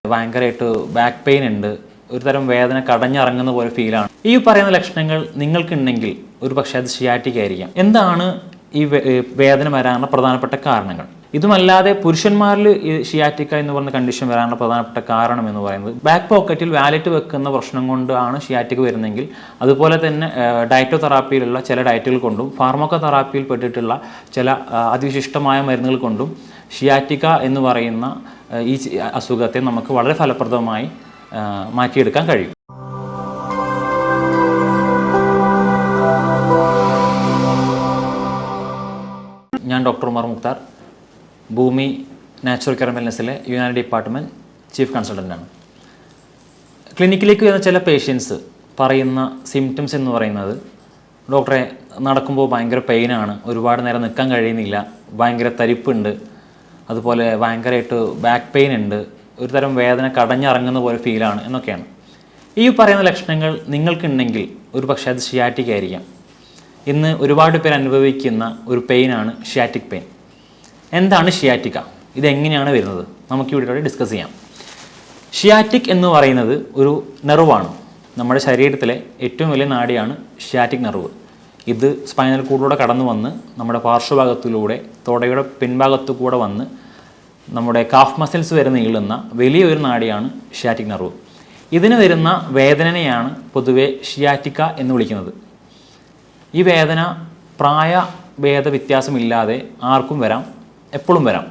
ഭയങ്കരമായിട്ട് back pain ഉണ്ട്, ഒരു തരം വേദന കടഞ്ഞിറങ്ങുന്ന പോലെ ഫീലാണ്. ഈ പറയുന്ന ലക്ഷണങ്ങൾ നിങ്ങൾക്കുണ്ടെങ്കിൽ ഒരു പക്ഷേ അത് ഷിയാറ്റിക് ആയിരിക്കാം. എന്താണ് ഈ വേദന വരാനുള്ള പ്രധാനപ്പെട്ട കാരണങ്ങൾ? ഇതുമല്ലാതെ പുരുഷന്മാരിൽ ഈ ഷിയാറ്റിക്ക എന്ന് പറയുന്ന കണ്ടീഷൻ വരാനുള്ള പ്രധാനപ്പെട്ട കാരണം എന്ന് പറയുന്നത് ബാക്ക് പോക്കറ്റിൽ വാലറ്റ് വെക്കുന്ന പ്രശ്നം കൊണ്ടാണ് ഷിയാറ്റിക് വരുന്നതെങ്കിൽ, അതുപോലെ തന്നെ ഡയറ്റോ തെറാപ്പിയിലുള്ള ചില ഡയറ്റുകൾ കൊണ്ടും ഫാർമക്കോ തെറാപ്പിയിൽ പെട്ടിട്ടുള്ള ചില അതിവിശിഷ്ടമായ മരുന്നുകൾ കൊണ്ടും ഷിയാറ്റിക്ക എന്ന് പറയുന്ന ഈ അസുഖത്തെ നമുക്ക് വളരെ ഫലപ്രദമായി മാറ്റിയെടുക്കാൻ കഴിയും. ഞാൻ doctor Umar Mukhtar, Bhoomi natural care വെൽനസ്സിലെ യുനാനി ഡിപ്പാർട്ട്മെൻറ്റ് ചീഫ് കൺസൾട്ടൻ്റാണ്. ക്ലിനിക്കിലേക്ക് വരുന്ന ചില പേഷ്യൻസ് പറയുന്ന സിംറ്റംസ് എന്ന് പറയുന്നത്, ഡോക്ടറെ നടക്കുമ്പോൾ ഭയങ്കര പെയിനാണ്, ഒരുപാട് നേരം നിൽക്കാൻ കഴിയുന്നില്ല, ഭയങ്കര തരിപ്പുണ്ട്, അതുപോലെ ഭയങ്കരമായിട്ട് ബാക്ക് പെയിൻ ഉണ്ട്, ഒരു തരം വേദന കടഞ്ഞിറങ്ങുന്ന പോലെ ഫീലാണ് എന്നൊക്കെയാണ്. ഈ പറയുന്ന ലക്ഷണങ്ങൾ നിങ്ങൾക്കുണ്ടെങ്കിൽ ഒരു പക്ഷേ അത് ഷിയാറ്റിക് ആയിരിക്കാം. ഇന്ന് ഒരുപാട് പേർ അനുഭവിക്കുന്ന ഒരു പെയിനാണ് ഷിയാറ്റിക് പെയിൻ. എന്താണ് ഷിയാറ്റിക്ക? ഇതെങ്ങനെയാണ് വരുന്നത്? നമുക്കിവിടെ ഡിസ്കസ് ചെയ്യാം. ഷിയാറ്റിക് എന്ന് പറയുന്നത് ഒരു നെർവാണ്. നമ്മുടെ ശരീരത്തിലെ ഏറ്റവും വലിയ നാഡിയാണ് ഷിയാറ്റിക് നെർവ്. ഇത് സ്പൈനൽ കോഡിലൂടെ കടന്നു വന്ന് നമ്മുടെ പാർശ്വഭാഗത്തിലൂടെ തുടയുടെ പിൻഭാഗത്തു കൂടെ വന്ന് നമ്മുടെ കാഫ് മസിൽസ് വരെ നീളുന്ന വലിയൊരു നാഡിയാണ് ഷിയാറ്റിക് നെർവ്. ഇതിന് വരുന്ന വേദനയാണ് പൊതുവെ ഷിയാറ്റിക്ക എന്ന് വിളിക്കുന്നത്. ഈ വേദന പ്രായഭേദ വ്യത്യാസമില്ലാതെ ആർക്കും വരാം, എപ്പോഴും വരാം.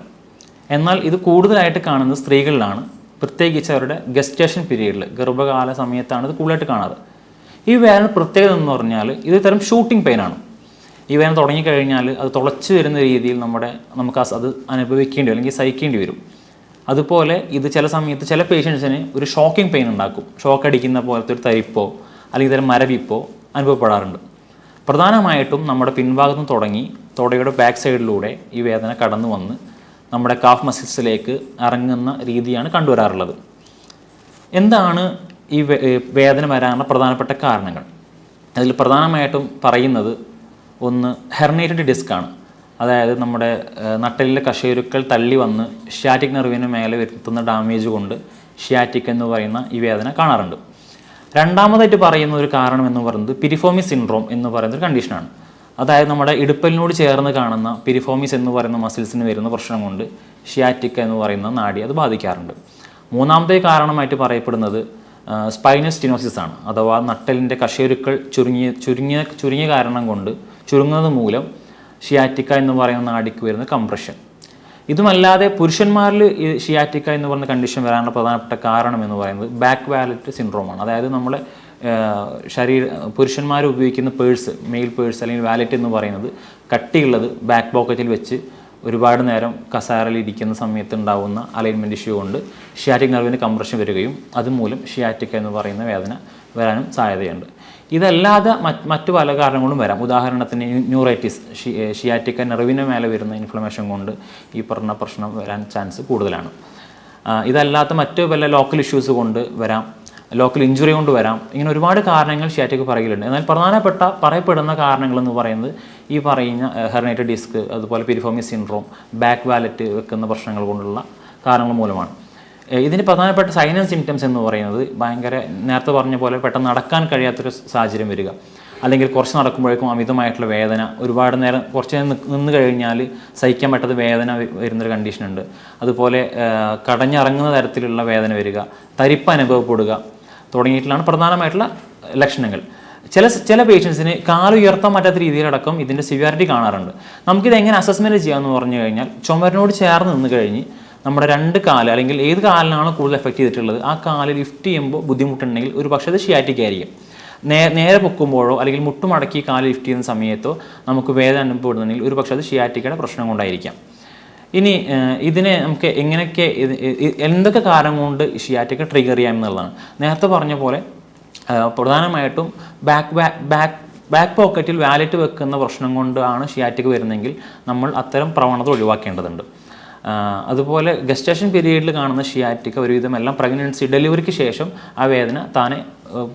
എന്നാൽ ഇത് കൂടുതലായിട്ട് കാണുന്നത് സ്ത്രീകളിലാണ്, പ്രത്യേകിച്ച് അവരുടെ ഗസ്റ്റേഷൻ പീരീഡിൽ, ഗർഭകാല സമയത്താണ് ഇത് കൂടുതലായിട്ട് കാണാറ്. ഈ വേദന പ്രത്യേകത എന്ന് പറഞ്ഞാൽ ഇത് തരം ഷൂട്ടിംഗ് പെയിനാണ്. ഈ വേദന തുടങ്ങിക്കഴിഞ്ഞാൽ അത് തുളച്ച് വരുന്ന രീതിയിൽ നമുക്ക് അത് അനുഭവിക്കേണ്ടി അല്ലെങ്കിൽ സഹിക്കേണ്ടി വരും. അതുപോലെ ഇത് ചില സമയത്ത് ചില പേഷ്യൻസിന് ഒരു ഷോക്കിംഗ് പെയിൻ ഉണ്ടാക്കും. ഷോക്ക് അടിക്കുന്ന പോലത്തെ ഒരു തരിപ്പോ അല്ലെങ്കിൽ തരം മരവിപ്പോ അനുഭവപ്പെടാറുണ്ട്. പ്രധാനമായിട്ടും നമ്മുടെ പിൻഭാഗത്ത് നിന്ന് തുടങ്ങി തുടയുടെ ബാക്ക് സൈഡിലൂടെ ഈ വേദന കടന്നു വന്ന് നമ്മുടെ കാഫ് മസിൽസിലേക്ക് ഇറങ്ങുന്ന രീതിയാണ് കണ്ടുവരാറുള്ളത്. എന്താണ് ഈ വേദന വരാനുള്ള പ്രധാനപ്പെട്ട കാരണങ്ങൾ? അതിൽ പ്രധാനമായിട്ടും പറയുന്നത് ഒന്ന് ഹെർണിയേറ്റഡ് ഡിസ്ക്കാണ്. അതായത് നമ്മുടെ നട്ടെല്ലിലെ കശേരുക്കൾ തള്ളി വന്ന് ഷിയാറ്റിക് നെർവിന് മേലെ വരുത്തുന്ന ഡാമേജ് കൊണ്ട് ഷിയാറ്റിക് എന്ന് പറയുന്ന ഈ വേദന കാണാറുണ്ട്. രണ്ടാമതായിട്ട് പറയുന്ന ഒരു കാരണം എന്ന് പറയുന്നത് പിരിഫോമിസ് സിൻഡ്രോം എന്ന് പറയുന്ന ഒരു കണ്ടീഷനാണ്. അതായത് നമ്മുടെ ഇടുപ്പലിനോട് ചേർന്ന് കാണുന്ന പിരിഫോമിസ് എന്ന് പറയുന്ന മസിൽസിന് വരുന്ന പ്രശ്നം കൊണ്ട് ഷിയാറ്റിക് എന്ന് പറയുന്ന നാഡി അത് ബാധിക്കാറുണ്ട്. മൂന്നാമത്തെ കാരണമായിട്ട് പറയപ്പെടുന്നത് സ്പൈനൽ സ്റ്റെനോസിസ് ആണ്. അഥവാ നട്ടെല്ലിൻ്റെ കശേരുക്കൾ ചുരുങ്ങിയ കാരണം കൊണ്ട് ചുരുങ്ങുന്നത് മൂലം ഷിയാറ്റിക്ക എന്ന് പറയുന്ന നാഡിക്ക് വരുന്ന കംപ്രഷൻ. ഇതുമല്ലാതെ പുരുഷന്മാരിൽ ഈ ഷിയാറ്റിക്ക എന്ന് പറയുന്ന കണ്ടീഷൻ വരാനുള്ള പ്രധാനപ്പെട്ട കാരണം എന്ന് പറയുന്നത് ബാക്ക് വാലറ്റ് സിൻഡ്രോമാണ്. അതായത് നമ്മുടെ പുരുഷന്മാർ ഉപയോഗിക്കുന്ന പേഴ്സ്, മെയിൽ പേഴ്സ് അല്ലെങ്കിൽ വാലറ്റ് എന്ന് പറയുന്നത് കട്ടിയുള്ളത് ബാക്ക് പോക്കറ്റിൽ വെച്ച് ഒരുപാട് നേരം കസാരയിൽ ഇരിക്കുന്ന സമയത്ത് ഉണ്ടാകുന്ന അലൈൻമെൻറ്റ് ഇഷ്യൂ കൊണ്ട് ഷിയാറ്റിക് നെർവിന് കംപ്രഷൻ വരികയും അതുമൂലം ഷിയാറ്റിക്ക എന്ന് പറയുന്ന വേദന വരാനും സാധ്യതയുണ്ട്. ഇതല്ലാതെ മറ്റു പല കാരണങ്ങളും വരാം. ഉദാഹരണത്തിന് ന്യൂറൈറ്റിസ്, ഷിയാറ്റിക്ക നെർവിന് മേലെ വരുന്ന ഇൻഫ്ലമേഷൻ കൊണ്ട് ഈ പറഞ്ഞ പ്രശ്നം വരാൻ ചാൻസ് കൂടുതലാണ്. ഇതല്ലാത്ത മറ്റ് പല ലോക്കൽ ഇഷ്യൂസ് കൊണ്ട് വരാം, ലോക്കൽ ഇഞ്ചുറി കൊണ്ട് വരാം. ഇങ്ങനെ ഒരുപാട് കാരണങ്ങൾ ഷിയാറ്റിക് പറയുന്നുണ്ട്. എന്നാൽ പറയപ്പെടുന്ന കാരണങ്ങളെന്ന് പറയുന്നത് ഈ പറയുന്ന ഹെർണിയേറ്റഡ് ഡിസ്ക്, അതുപോലെ പിരിഫോമിസ് സിൻഡ്രോം, ബാക്ക് വാലറ്റ് വെക്കുന്ന പ്രശ്നങ്ങൾ കൊണ്ടുള്ള കാരണങ്ങൾ മൂലമാണ്. ഇതിന് പ്രധാനപ്പെട്ട സൈൻ ആൻഡ് സിംറ്റംസ് എന്ന് പറയുന്നത് നേരത്തെ പറഞ്ഞ പോലെ പെട്ടെന്ന് നടക്കാൻ കഴിയാത്തൊരു സാഹചര്യം വരിക, അല്ലെങ്കിൽ കുറച്ച് നടക്കുമ്പോഴേക്കും അമിതമായിട്ടുള്ള വേദന, ഒരുപാട് നേരം കുറച്ച് നേരം നിന്ന് കഴിഞ്ഞാൽ സഹിക്കാൻ പറ്റാത്ത വേദന വരുന്നൊരു കണ്ടീഷനുണ്ട്. അതുപോലെ കടഞ്ഞിറങ്ങുന്ന തരത്തിലുള്ള വേദന വരിക, തരിപ്പ് അനുഭവപ്പെടുക തുടങ്ങിയിട്ടുള്ളതാണ് പ്രധാനമായിട്ടുള്ള ലക്ഷണങ്ങൾ. ചില പേഷ്യൻസിന് കാലുയർത്താൻ പറ്റാത്ത രീതിയിലടക്കം ഇതിൻ്റെ സിവിയാരിറ്റി കാണാറുണ്ട്. നമുക്കിത് എങ്ങനെ അസസ്മെൻറ്റ് ചെയ്യാമെന്ന് പറഞ്ഞു കഴിഞ്ഞാൽ, ചുമരിനോട് ചേർന്ന് നിന്ന് കഴിഞ്ഞ് നമ്മുടെ രണ്ട് കാല് അല്ലെങ്കിൽ ഏത് കാലിനാണോ കൂടുതൽ എഫക്റ്റ് ചെയ്തിട്ടുള്ളത് ആ കാല് ലിഫ്റ്റ് ചെയ്യുമ്പോൾ ബുദ്ധിമുട്ടുണ്ടെങ്കിൽ ഒരു പക്ഷേ അത് ഷിയാറ്റിക് ആയിരിക്കും. നേരെ പൊക്കുമ്പോഴോ അല്ലെങ്കിൽ മുട്ടുമടക്കി കാല് ലിഫ്റ്റ് ചെയ്യുന്ന സമയത്തോ നമുക്ക് വേദന അനുഭവപ്പെടുന്നുണ്ടെങ്കിൽ ഒരു പക്ഷേ അത് ഷിയാറ്റിക്കയുടെ പ്രശ്നം കൊണ്ടായിരിക്കാം. ഇനി ഇതിനെ നമുക്ക് എന്തൊക്കെ കാരണം കൊണ്ട് ഷിയാറ്റിക്ക ട്രിഗർ ചെയ്യാം എന്നുള്ളതാണ്. നേരത്തെ പറഞ്ഞ പോലെ പ്രധാനമായിട്ടും ബാക്ക് പോക്കറ്റിൽ വാലറ്റ് വെക്കുന്ന പ്രശ്നം കൊണ്ടാണ് ഷിയാറ്റിക് വരുന്നതെങ്കിൽ നമ്മൾ അത്തരം പ്രവണത ഒഴിവാക്കേണ്ടതുണ്ട്. അതുപോലെ ഗസ്റ്റേഷൻ പീരീഡിൽ കാണുന്ന ഷിയാറ്റിക്ക ഒരുവിധം എല്ലാം പ്രഗ്നൻസി ഡെലിവറിക്ക് ശേഷം ആ വേദന താനെ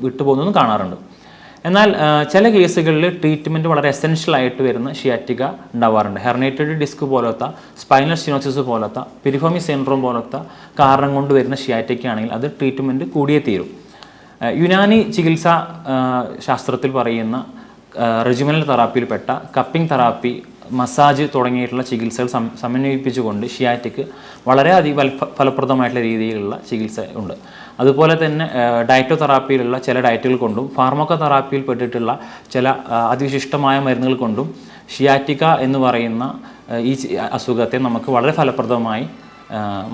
വിട്ടുപോകുന്നതും കാണാറുണ്ട്. എന്നാൽ ചില കേസുകളിൽ ട്രീറ്റ്മെൻറ്റ് വളരെ എസെൻഷ്യൽ ആയിട്ട് വരുന്ന ഷിയാറ്റിക ഉണ്ടാവാറുണ്ട്. ഹെർണിയേറ്റഡ് ഡിസ്ക് പോലത്തെ, സ്പൈനൽ സ്റ്റെനോസിസ് പോലത്തെ, പിരിഫോമി സിൻഡ്രോം പോലത്തെ കാരണം കൊണ്ട് വരുന്ന ഷിയാറ്റിക്ക ആണെങ്കിൽ അത് ട്രീറ്റ്മെൻറ്റ് കൂടിയേ തീരും. യുനാനി ചികിത്സാ ശാസ്ത്രത്തിൽ പറയുന്ന റെജിമനൽ തെറാപ്പിയിൽപ്പെട്ട കപ്പിംഗ് തെറാപ്പി, മസാജ് തുടങ്ങിയിട്ടുള്ള ചികിത്സകൾ സമന്വയിപ്പിച്ചുകൊണ്ട് ഷിയാറ്റിക്ക് വളരെയധികം ഫലപ്രദമായിട്ടുള്ള രീതിയിലുള്ള ചികിത്സ ഉണ്ട്. അതുപോലെ തന്നെ ഡയറ്റോ തെറാപ്പിയിലുള്ള ചില ഡയറ്റുകൾ കൊണ്ടും ഫാർമക്കോ തെറാപ്പിയിൽ പെട്ടിട്ടുള്ള ചില അതിവിശിഷ്ടമായ മരുന്നുകൾ കൊണ്ടും ഷിയാറ്റിക്ക എന്ന് പറയുന്ന ഈ അസുഖത്തെ നമുക്ക് വളരെ ഫലപ്രദമായി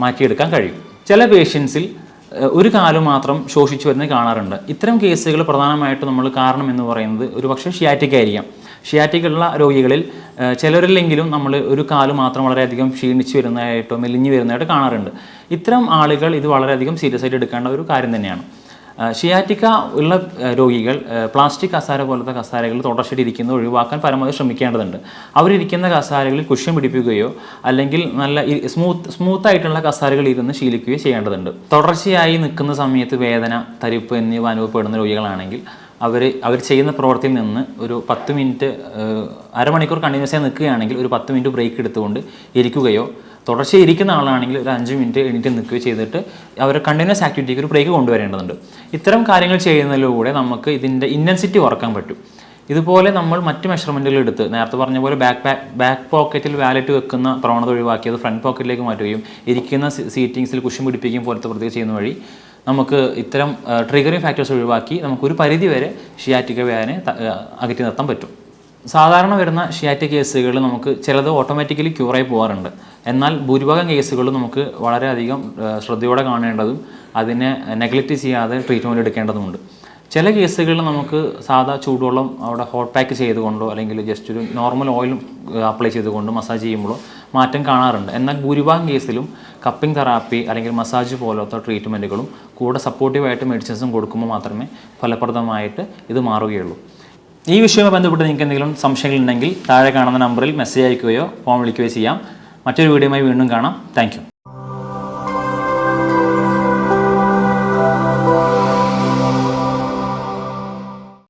മാറ്റിയെടുക്കാൻ കഴിയും. ചില പേഷ്യൻസിൽ ഒരു കാല് മാത്രം ശോഷിച്ചു വരുന്നത് കാണാറുണ്ട്. ഇത്തരം കേസുകൾ പ്രധാനമായിട്ടും നമ്മൾ കാരണം എന്ന് പറയുന്നത് ഒരുപക്ഷെ ഷിയാറ്റിക്ക ആയിരിക്കാം. ഷിയാറ്റിക്ക ഉള്ള രോഗികളിൽ ചിലരിലെങ്കിലും നമ്മൾ ഒരു കാല് മാത്രം വളരെയധികം ക്ഷീണിച്ച് വരുന്നതായിട്ടോ മെലിഞ്ഞു വരുന്നതായിട്ട് കാണാറുണ്ട്. ഇത്തരം ആളുകൾ ഇത് വളരെയധികം സീരിയസ് ആയിട്ട് എടുക്കേണ്ട ഒരു കാര്യം തന്നെയാണ്. ഷിയാറ്റിക്ക ഉള്ള രോഗികൾ പ്ലാസ്റ്റിക് കസാര പോലത്തെ കസാരകൾ തുടർച്ചയായിട്ട് ഇരിക്കുന്നത് ഒഴിവാക്കാൻ പരമാവധി ശ്രമിക്കേണ്ടതുണ്ട്. അവരിയ്ക്കുന്ന കസാരകളിൽ കുഷ്യൻ പിടിപ്പിക്കുകയോ അല്ലെങ്കിൽ നല്ല സ്മൂത്തായിട്ടുള്ള കസാരകൾ ഇരുന്ന് ശീലിക്കുകയോ ചെയ്യേണ്ടതുണ്ട്. തുടർച്ചയായി നിൽക്കുന്ന സമയത്ത് വേദന, തരിപ്പ് എന്നിവ അനുഭവപ്പെടുന്ന രോഗികളാണെങ്കിൽ അവർ ചെയ്യുന്ന പ്രവൃത്തിയിൽ നിന്ന് ഒരു 10 മിനിറ്റ്, അരമണിക്കൂർ കണ്ടിന്യൂസ് ആയി നിൽക്കുകയാണെങ്കിൽ ഒരു 10 മിനിറ്റ് ബ്രേക്ക് എടുത്തുകൊണ്ട് ഇരിക്കുകയോ, തുടർച്ചയായി ഇരിക്കുന്ന ആളാണെങ്കിൽ ഒരു 5 മിനിറ്റ് എണീറ്റ് നിൽക്കുകയോ ചെയ്തിട്ട് അവർ കണ്ടിന്യൂസ് ആക്ടിവിറ്റിക്ക് ഒരു ബ്രേക്ക് കൊണ്ടുവരേണ്ടതുണ്ട്. ഇത്തരം കാര്യങ്ങൾ ചെയ്യുന്നതിലൂടെ നമുക്ക് ഇതിൻ്റെ ഇൻറ്റൻസിറ്റി കുറക്കാൻ പറ്റും. ഇതുപോലെ നമ്മൾ മറ്റ് മെഷർമെൻറ്റുകൾ എടുത്ത് നേരത്തെ പറഞ്ഞ പോലെ ബാക്ക് പോക്കറ്റിൽ വാലറ്റ് വെക്കുന്ന പ്രവണത ഒഴിവാക്കി അത് ഫ്രണ്ട് പോക്കറ്റിലേക്ക് മാറ്റുകയും ഇരിക്കുന്ന സീറ്റിങ്സിൽ കുഷൻ പിടിപ്പിക്കുകയും പോലത്തെ പ്രത്യേകം ചെയ്യുന്ന വഴി നമുക്ക് ഇത്തരം ട്രിഗറിങ് ഫാക്ടേഴ്സ് ഒഴിവാക്കി നമുക്കൊരു പരിധി വരെ ഷിയാറ്റിക്ക വേദനയെ അകറ്റി നിർത്താൻ പറ്റും. സാധാരണ വരുന്ന ഷിയാറ്റിക് കേസുകൾ നമുക്ക് ചിലത് ഓട്ടോമാറ്റിക്കലി ക്യൂറായി പോകാറുണ്ട്. എന്നാൽ ഭൂരിഭാഗം കേസുകളും നമുക്ക് വളരെയധികം ശ്രദ്ധയോടെ കാണേണ്ടതും അതിനെ നെഗ്ലക്റ്റ് ചെയ്യാതെ ട്രീറ്റ്മെൻറ്റ് എടുക്കേണ്ടതുമുണ്ട്. ചില കേസുകളിൽ നമുക്ക് സാധാ ചൂടുവെള്ളം അവിടെ ഹോട്ട് പാക്ക് ചെയ്തുകൊണ്ടോ അല്ലെങ്കിൽ ജസ്റ്റ് ഒരു നോർമൽ ഓയിൽ അപ്ലൈ ചെയ്തുകൊണ്ടോ മസാജ് ചെയ്യുമ്പോഴോ മാറ്റം കാണാറുണ്ട്. എന്നാൽ ഭൂരിഭാഗം കേസിലും കപ്പിംഗ് തെറാപ്പി അല്ലെങ്കിൽ മസാജ് പോലത്തെ ട്രീറ്റ്മെൻറ്റുകളും കൂടെ സപ്പോർട്ടീവായിട്ട് മെഡിസിൻസും കൊടുക്കുമ്പോൾ മാത്രമേ ഫലപ്രദമായിട്ട് ഇത് മാറുകയുള്ളൂ. ഈ വിഷയവുമായി ബന്ധപ്പെട്ട് നിങ്ങൾക്ക് എന്തെങ്കിലും സംശയങ്ങളുണ്ടെങ്കിൽ താഴെ കാണുന്ന നമ്പറിൽ മെസ്സേജ് അയക്കുകയോ ഫോൺ വിളിക്കുകയോ ചെയ്യാം. മറ്റൊരു വീഡിയോയുമായി വീണ്ടും കാണാം. Thank you.